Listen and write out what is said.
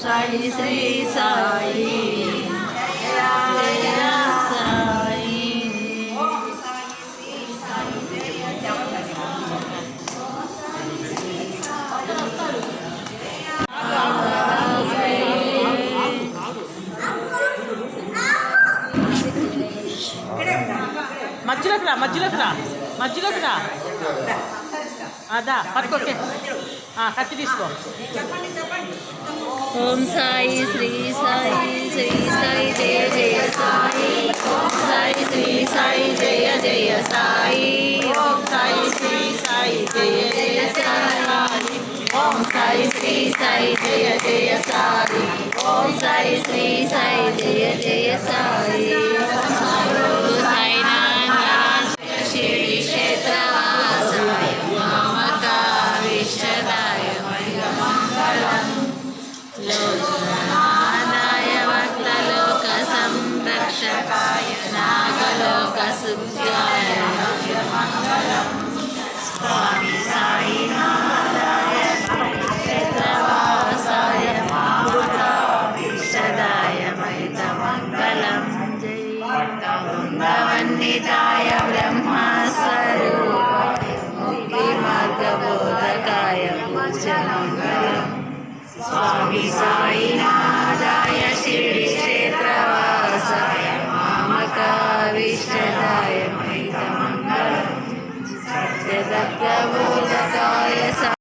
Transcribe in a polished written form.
సాయి శ్రీ సాయి జయ సాయి. మధ్యలోకి రా, మధ్యలోకి రా, మధ్యలోకి రా. అదా పట్టుకోకే, కత్తి తీసుకో. ఓం సాయి శ్రీ సాయి శ్రీ సాయి జయ జయ సాయి. ఓం సాయి శ్రీ సాయి జయ జయ సాయి. ఓం సాయి శ్రీ సాయి జయ జయ సాయి. ఓం సాయి శ్రీ సాయి జయ జయ సాయి. ఓం సాయి శ్రీ సాయి జయ జయ సాయి. సాయినాథ శిరిడి క్షేత్రవాసాయ మమతా విశ్వదాయ మంగళం. లోకనాథాయ భక్తలోక సంరక్షకాయ నాగలోక సుఖ్యాయ మంగళం. స్వామి సాయినాథాయ క్షేత్రవాసాయ మమతా విశ్వదాయ మంగళం. వృందవన్నితాయ బ్రహ్మస్వరూపాయ ముక్తి మార్గబోధకాయ పూజ మంగళం. స్వామి సాయినాథ